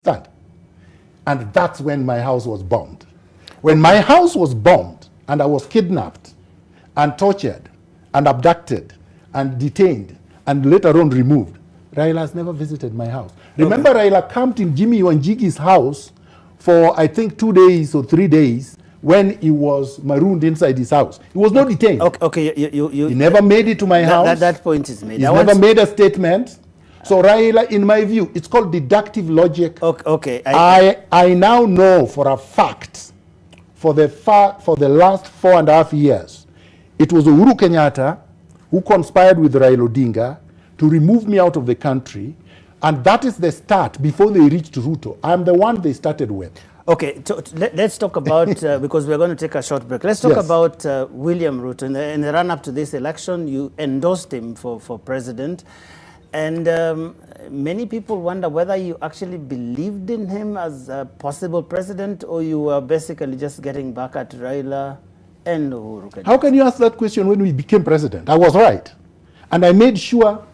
understand? And that's when my house was bombed. When my house was bombed and I was kidnapped and tortured and abducted and detained and later on removed, Raila has never visited my house. Remember, Raila camped in Jimmy Wanjigi's house for, I think, 2 days or 3 days when he was marooned inside his house. He was not detained. He never made it to my house. That point is made. He's never made a statement. So Raila, in my view, it's called deductive logic. I now know for a fact, for the last 4.5 years, it was Uhuru Kenyatta who conspired with Raila Odinga to remove me out of the country, and that is the start before they reached Ruto. I'm the one they started with. Okay, let's talk about, because we're going to take a short break, let's talk about William Ruto. In the run-up to this election, you endorsed him for president, and many people wonder whether you actually believed in him as a possible president, or you were basically just getting back at Raila and Uhuru Kenyatta. How can you ask that question when we became president? I was right. And I made sure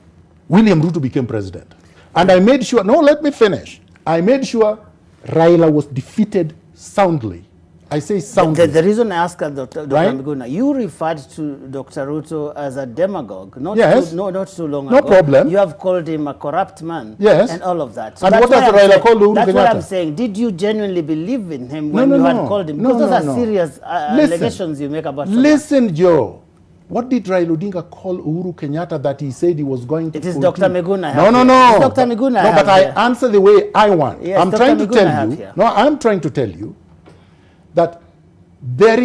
William Ruto became president. And I made sure, no, let me finish. I made sure Raila was defeated soundly. I say soundly. The reason I asked Dr. Miguna, you referred to Dr. Ruto as a demagogue, not too long ago. No problem. You have called him a corrupt man, and all of that. So and what does Raila call Uhuru Kenyatta? That's what I'm saying. Did you genuinely believe in him when you had called him? Because those are serious allegations you make about someone. Listen, Joe. What did Raila Odinga call Uhuru Kenyatta that he said he was going to? It is Dr. Miguna. No. It's Dr. Miguna. No, but I answer the way I want. Yes, I'm trying to tell you. No, I'm trying to tell you that there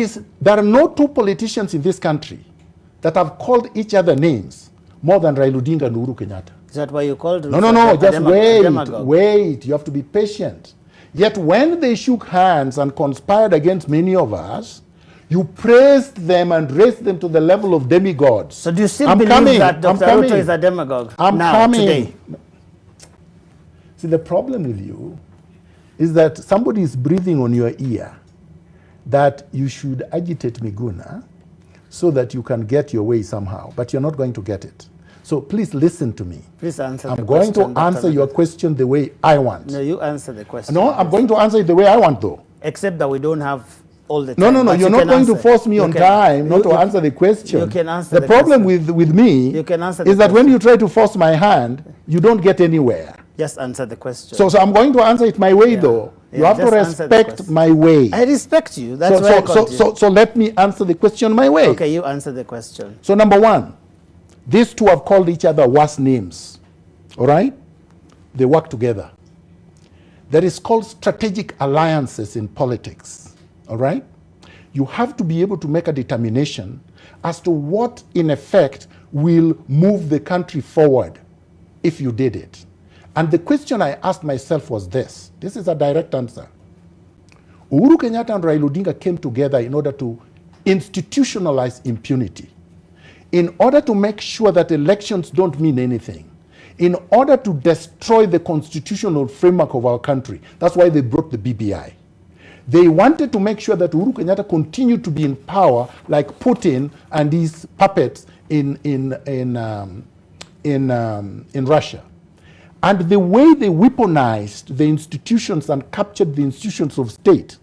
are no two politicians in this country that have called each other names more than Raila Odinga and Uhuru Kenyatta. Is that why you called? No. Just wait. You have to be patient. Yet when they shook hands and conspired against many of us, you praised them and raised them to the level of demigods. So do you still believe that Dr. Ruto is a demagogue today? See, the problem with you is that somebody is breathing on your ear that you should agitate Miguna so that you can get your way somehow, but you're not going to get it. So please listen to me. Please answer the question. I'm going to answer your question the way I want. No, you answer the question. No, I'm going to answer it the way I want, though. Except that we don't have all the time. No, you're not going to force me on time not to answer the question. You can answer the problem with me is that when you try to force my hand, you don't get anywhere. Just answer the question. So I'm going to answer it my way, though. You have to respect my way. I respect you. That's why I called you. So let me answer the question my way. Okay, you answer the question. So number one, these two have called each other worse names. All right? They work together. There is called strategic alliances in politics. All right? You have to be able to make a determination as to what, in effect, will move the country forward if you did it. And the question I asked myself was this. This is a direct answer. Uhuru Kenyatta and Raila Odinga came together in order to institutionalize impunity, in order to make sure that elections don't mean anything, in order to destroy the constitutional framework of our country. That's why they brought the BBI. They wanted to make sure that Uhuru Kenyatta continued to be in power like Putin and his puppets in Russia. And the way they weaponized the institutions and captured the institutions of state,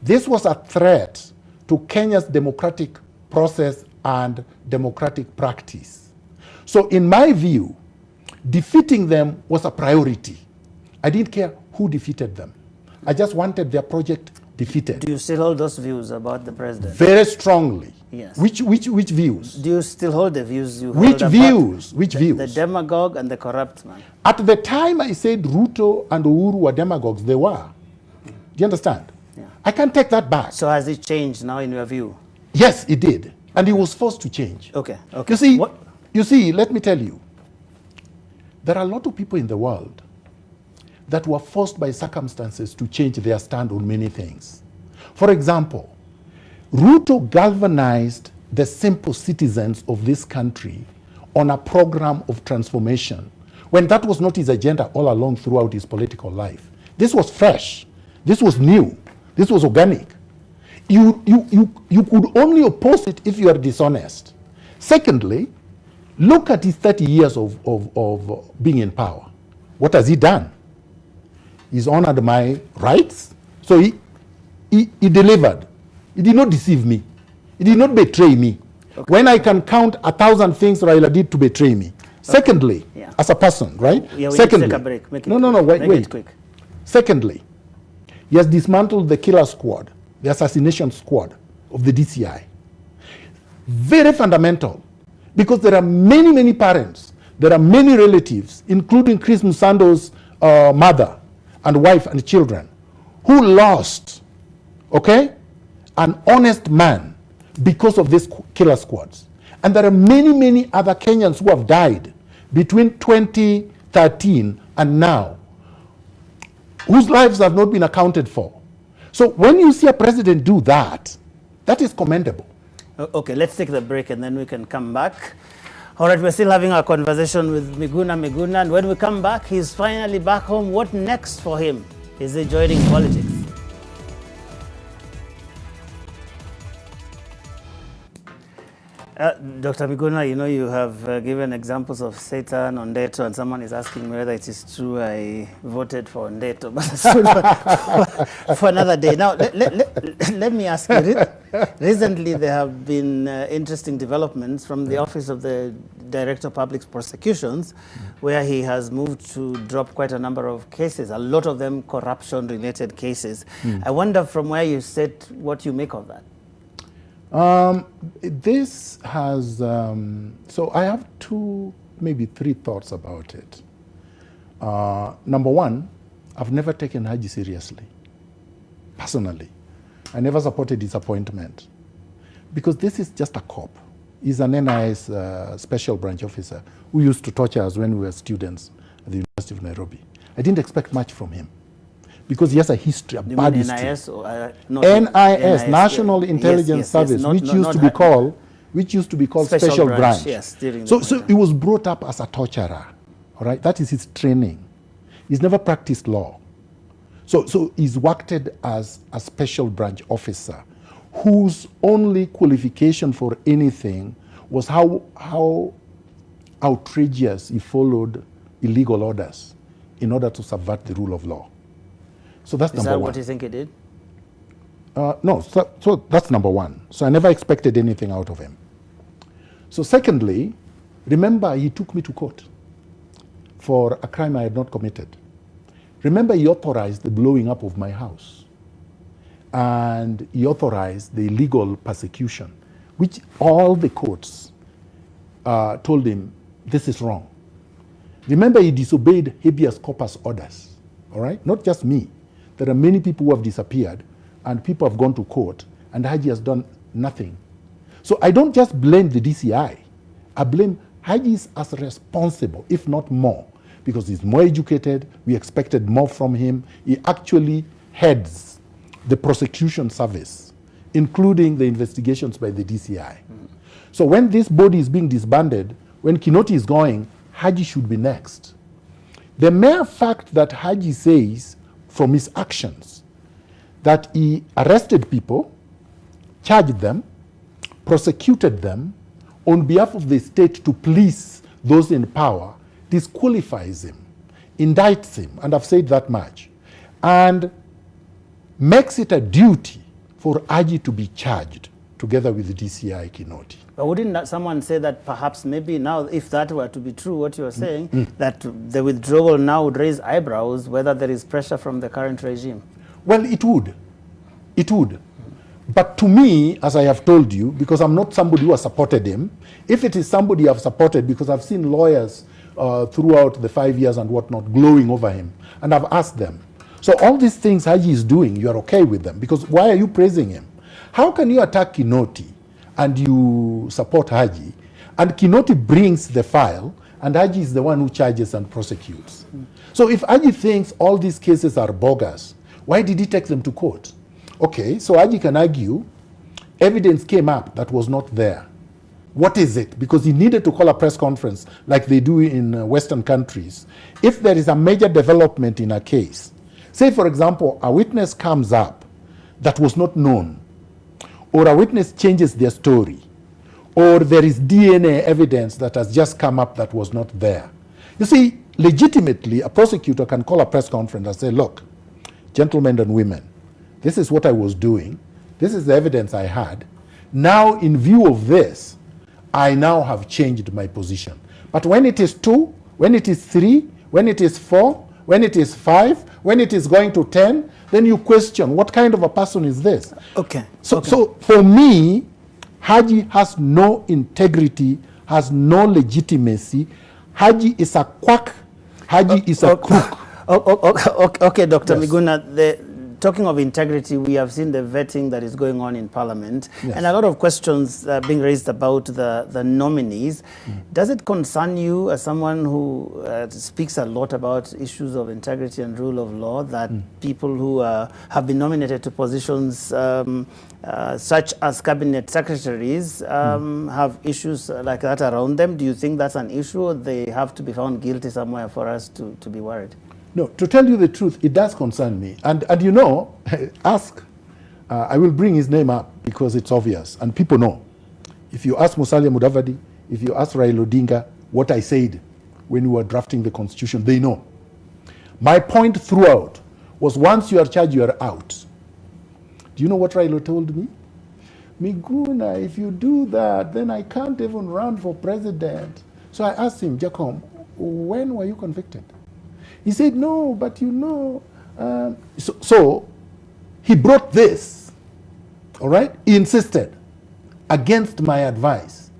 this was a threat to Kenya's democratic process and democratic practice. So in my view, defeating them was a priority. I didn't care who defeated them. I just wanted their project defeated. Do you still hold those views about the president? Very strongly. Yes. Which views? Do you still hold the views you Which hold views? Which the, views? The demagogue and the corrupt man. At the time I said Ruto and Uhuru were demagogues, they were. Do you understand? Yeah. I can't take that back. So has it changed now in your view? Yes, it did. And it was forced to change. Okay. You see, let me tell you, there are a lot of people in the world that were forced by circumstances to change their stand on many things. For example, Ruto galvanized the simple citizens of this country on a program of transformation when that was not his agenda all along throughout his political life. This was fresh. This was new. This was organic. You could only oppose it if you are dishonest. Secondly, look at his 30 years of being in power. What has he done? He's honored my rights. So he delivered. He did not deceive me. He did not betray me. Okay. When I can count 1,000 things Raila did to betray me. Okay. Secondly, as a person, right? Yeah, secondly, take a break. Make it wait. It quick. Secondly, he has dismantled the killer squad, the assassination squad of the DCI. Very fundamental, because there are many, many parents, there are many relatives, including Chris Musando's mother and wife and children, who lost, okay, an honest man because of these killer squads. And there are many, many other Kenyans who have died between 2013 and now, whose lives have not been accounted for. So when you see a president do that, that is commendable. Okay, let's take the break and then we can come back. All right, we're still having our conversation with Miguna, and when we come back, he's finally back home. What next for him? Is he joining politics? Dr. Miguna, you know, you have given examples of Satan, Ondeto, and someone is asking me whether it is true I voted for Ondeto, but that's for another day. Now, let me ask you, recently there have been interesting developments from the Office of the Director of Public Prosecutions, where he has moved to drop quite a number of cases, a lot of them corruption-related cases. I wonder from where you sit, what you make of that. This has, so I have two, maybe three thoughts about it. Number one, I've never taken Haji seriously, personally. I never supported his appointment, because this is just a cop. He's an NIS special branch officer who used to torture us when we were students at the University of Nairobi. I didn't expect much from him, because he has a history, a bad history. NIS, or, NIS, National Intelligence Service, which used to be called Special Branch. Yes, so he was brought up as a torturer, all right? That is his training. He's never practiced law. So he's worked as a Special Branch officer whose only qualification for anything was how outrageous he followed illegal orders in order to subvert the rule of law. So that's number one. Is that what you think he did? No, so that's number one. So I never expected anything out of him. So secondly, remember, he took me to court for a crime I had not committed. Remember, he authorized the blowing up of my house. And he authorized the illegal persecution, which all the courts told him, this is wrong. Remember, he disobeyed habeas corpus orders, all right? Not just me. There are many people who have disappeared, and people have gone to court, and Haji has done nothing. So I don't just blame the DCI. I blame Haji as responsible, if not more, because he's more educated. We expected more from him. He actually heads the prosecution service, including the investigations by the DCI. So when this body is being disbanded, when Kinoti is going, Haji should be next. The mere fact that Haji says from his actions that he arrested people, charged them, prosecuted them on behalf of the state to please those in power, disqualifies him, indicts him, and I've said that much, and makes it a duty for Haji to be charged together with the DCI Kinoti. But wouldn't someone say that perhaps maybe now, if that were to be true, what you are saying, that the withdrawal now would raise eyebrows whether there is pressure from the current regime? Well, it would. It would. But to me, as I have told you, because I'm not somebody who has supported him, if it is somebody I've supported, because I've seen lawyers throughout the 5 years and whatnot glowing over him, and I've asked them, so all these things Haji is doing, you are okay with them, because why are you praising him? How can you attack Kinoti and you support Haji, and Kinoti brings the file, and Haji is the one who charges and prosecutes? So if Haji thinks all these cases are bogus, why did he take them to court? Okay, so Haji can argue evidence came up that was not there. What is it? Because he needed to call a press conference like they do in Western countries. If there is a major development in a case, say for example, a witness comes up that was not known, or a witness changes their story, or there is DNA evidence that has just come up that was not there. You see, legitimately, a prosecutor can call a press conference and say, look, gentlemen and women, this is what I was doing. This is the evidence I had. Now, in view of this, I now have changed my position. But when it is 2, when it is 3, when it is 4, when it is 5, when it is going to 10, then you question, what kind of a person is this? Okay. So for me, Haji has no integrity, has no legitimacy. Haji is a quack. Haji is a crook. Okay, Dr. Yes. Miguna, talking of integrity, we have seen the vetting that is going on in Parliament, Yes. and a lot of questions being raised about the nominees. Does it concern you, as someone who speaks a lot about issues of integrity and rule of law, that people who have been nominated to positions such as cabinet secretaries have issues like that around them? Do you think that's an issue, or they have to be found guilty somewhere for us to be worried? No, to tell you the truth, it does concern me. And you know, ask, I will bring his name up because it's obvious and people know. If you ask Musalia Mudavadi, if you ask Raila Odinga what I said when we were drafting the constitution, they know. My point throughout was once you are charged, you are out. Do you know what Raila told me? Miguna, if you do that, then I can't even run for president. So I asked him, Jacob, when were you convicted? He said, no, but you know. So he brought this, all right? He insisted against my advice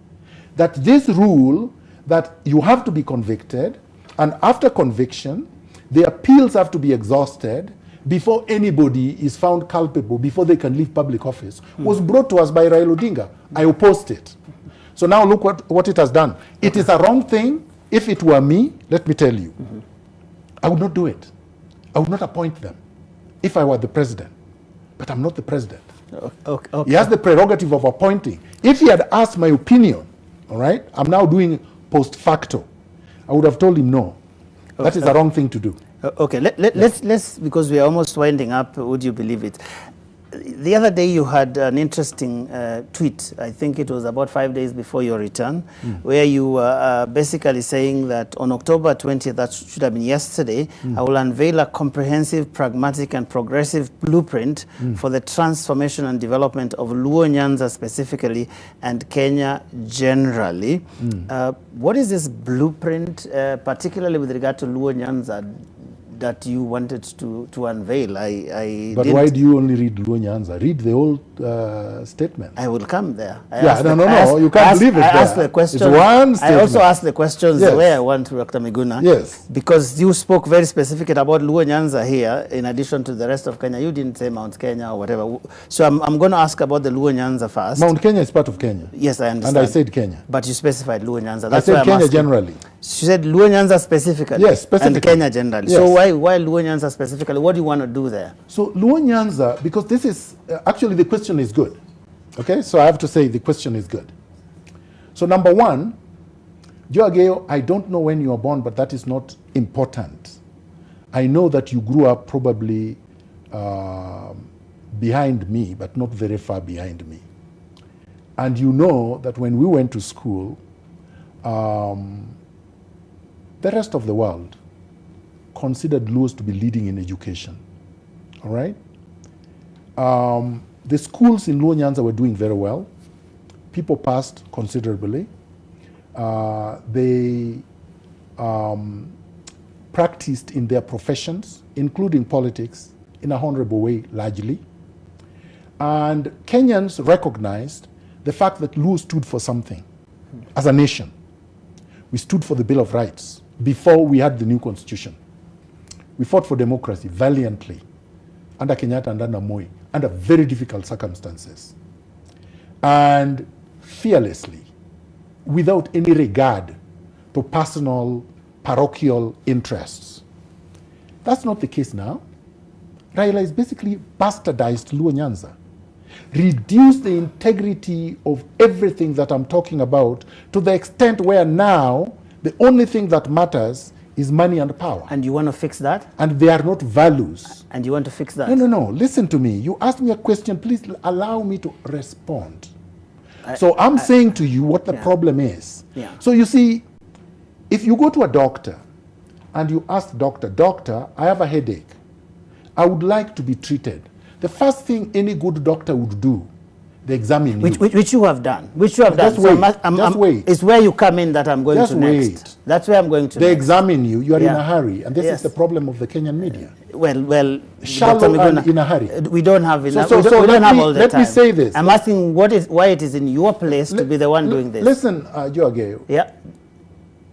that this rule that you have to be convicted, and after conviction, the appeals have to be exhausted before anybody is found culpable, before they can leave public office, was brought to us by Raila Odinga. I opposed it. So now look what it has done. It is a wrong thing. If it were me, let me tell you, I would not do it. I would not appoint them if I were the president. But I'm not the president. Okay. He has the prerogative of appointing. If he had asked my opinion, all right, I'm now doing post facto, I would have told him no. That is the wrong thing to do. Okay, let's, because we are almost winding up, would you believe it? The other day you had an interesting tweet, I think it was about 5 days before your return, where you were basically saying that on October 20th, that should have been yesterday, I will unveil a comprehensive, pragmatic and progressive blueprint for the transformation and development of Luo Nyanza specifically and Kenya generally. What is this blueprint, particularly with regard to Luo Nyanza, that you wanted to unveil? But why do you only read Luo Nyanza? Read the whole statement. I will come there. You can't leave it there. I asked the question. It's one statement. I also asked the questions Yes. where I want to Dr. Miguna. Yes. Because you spoke very specifically about Luo Nyanza here, in addition to the rest of Kenya. You didn't say Mount Kenya or whatever. So I'm going to ask about the Luo Nyanza first. Mount Kenya is part of Kenya. Yes, I understand. And I said Kenya. But you specified Luo Nyanza. I That's said why I'm Kenya asking. generally. She said Luo Nyanza specifically. Yes, specifically. And Kenya generally. Yes. So why Luo Nyanza specifically? What do you want to do there? So Luo Nyanza, because this is, actually the question is good. Okay, so I have to say the question is good. So number one, Joageo, I don't know when you were born, but that is not important. I know that you grew up probably behind me, but not very far behind me. And you know that when we went to school, the rest of the world considered Luos to be leading in education, all right? The schools in Luo Nyanza were doing very well. People passed considerably. They practiced in their professions, including politics, in a honorable way, largely. And Kenyans recognized the fact that Luo stood for something as a nation. We stood for the Bill of Rights before we had the new constitution. We fought for democracy valiantly under Kenyatta and under Moi, under very difficult circumstances. And fearlessly, without any regard to personal, parochial interests. That's not the case now. Raila is basically bastardized Luo Nyanza, reduced the integrity of everything that I'm talking about to the extent where now the only thing that matters is money and power. And you want to fix that? And they are not values. And you want to fix that? No. Listen to me. You asked me a question. Please allow me to respond. So I'm saying to you what the problem is. Yeah. So you see, if you go to a doctor and you ask doctor, I have a headache. I would like to be treated. The first thing any good doctor would do, they examine you. Which you have done. Which you have done. Just wait. It's where you come in that I'm going to next. That's where I'm going to They next. examine you. You are in a hurry. And this is the problem of the Kenyan media. Well, shallow Dr. Miguna, and in a hurry. We don't have enough. So we don't have all the let time. me say this. I'm asking why it is in your place to be the one doing this. Listen, Joageo. Yeah.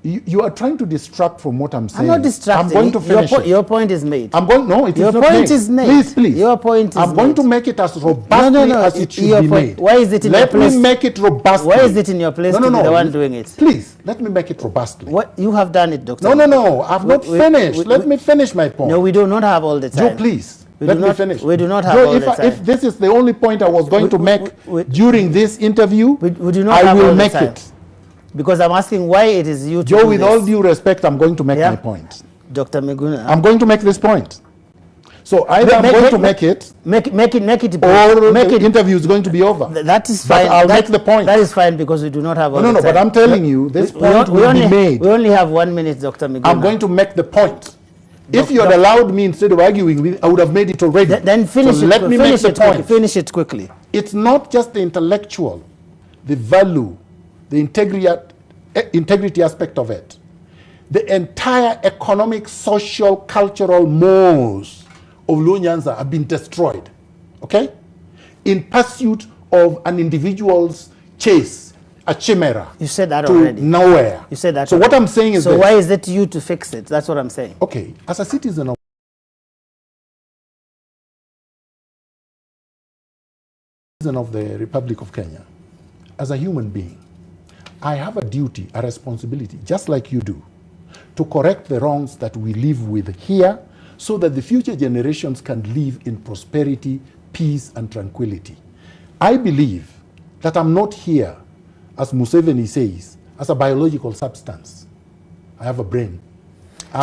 You are trying to distract from what I'm saying. I'm not distracting. I'm going to finish it. Your point is made. No, it is not made. Your point is made. Please. Your point is I'm going to make it as robustly as it should be made. Why is it in your place? Let me make it robustly. Why is it in your place to be the one doing it? Please, let me make it robustly. What you have done it, Doctor. No. I've not finished. Let me finish my point. No, we do not have all the time. Joe, please. Let me finish. We do not have all the time. If this is the only point I was going to make during this interview, I will make it. Because I'm asking why it is you to Joe, with all due respect, I'm going to make my point. Dr. Miguna. I'm going to make this point. So either I'm going to make it, or the interview is going to be over. That is fine. But I'll make the point. That is fine because we do not have all the time. No, but I'm telling you, this point will be made. We only have 1 minute, Dr. Miguna. I'm going to make the point. If you had allowed me, instead of arguing with, I would have made it already. Then finish it. Let me make the point. Finish it quickly. It's not just the intellectual, the value, the integrity aspect of it. The entire economic, social, cultural mores of Luo Nyanza have been destroyed, okay? In pursuit of an individual's chase, a chimera. You said that already. Nowhere. You said that So already. what I'm saying is So why is it you to fix it? That's what I'm saying. Okay, as a citizen of the Republic of Kenya, as a human being, I have a duty, a responsibility, just like you do, to correct the wrongs that we live with here so that the future generations can live in prosperity, peace, and tranquility. I believe that I'm not here, as Museveni says, as a biological substance. I have a brain.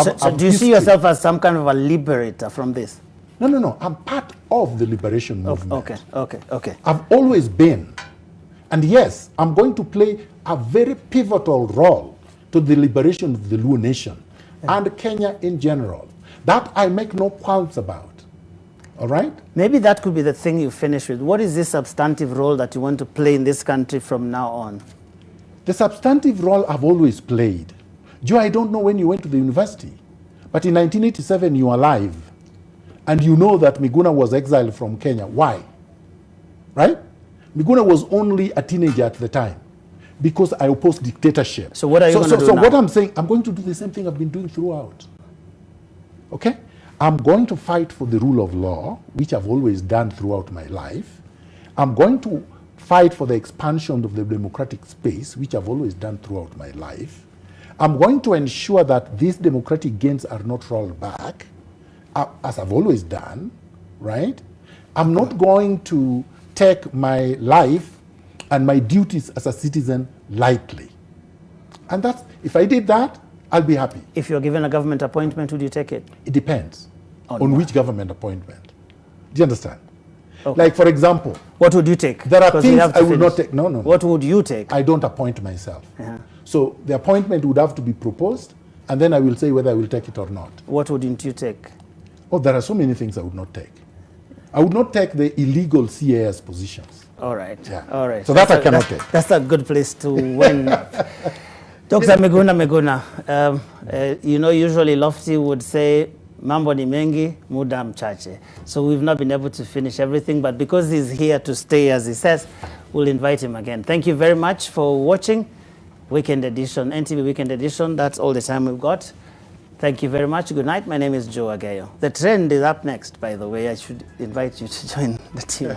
So do you see yourself as some kind of a liberator from this? No. I'm part of the liberation movement. Okay. I've always been. And yes, I'm going to play a very pivotal role to the liberation of the Luo nation and Kenya in general. That I make no qualms about. All right? Maybe that could be the thing you finish with. What is this substantive role that you want to play in this country from now on? The substantive role I've always played. Joe, I don't know when you went to the university, but in 1987 you were alive. And you know that Miguna was exiled from Kenya. Why? Right? Miguna was only a teenager at the time because I opposed dictatorship. So what are you going to do now? So what I'm saying, I'm going to do the same thing I've been doing throughout. Okay? I'm going to fight for the rule of law, which I've always done throughout my life. I'm going to fight for the expansion of the democratic space, which I've always done throughout my life. I'm going to ensure that these democratic gains are not rolled back, as I've always done, right? I'm not going to take my life and my duties as a citizen lightly. And that's, if I did that, I'll be happy. If you're given a government appointment, would you take it? It depends on which government appointment. Do you understand? Okay. Like, for example, what would you take? There are things I would not take. No. What would you take? I don't appoint myself. So the appointment would have to be proposed, and then I will say whether I will take it or not. What wouldn't you take? Oh, there are so many things I would not take. I would not take the illegal CAS positions. All right. Yeah. All right. So that I cannot take. That's a good place to win. Dr. Miguna, you know, usually Lofty would say, mambo ni mengi, muda mchache. So we've not been able to finish everything, but because he's here to stay, as he says, we'll invite him again. Thank you very much for watching Weekend Edition, NTV Weekend Edition. That's all the time we've got. Thank you very much. Good night. My name is Joe Agayo. The trend is up next, by the way. I should invite you to join the team.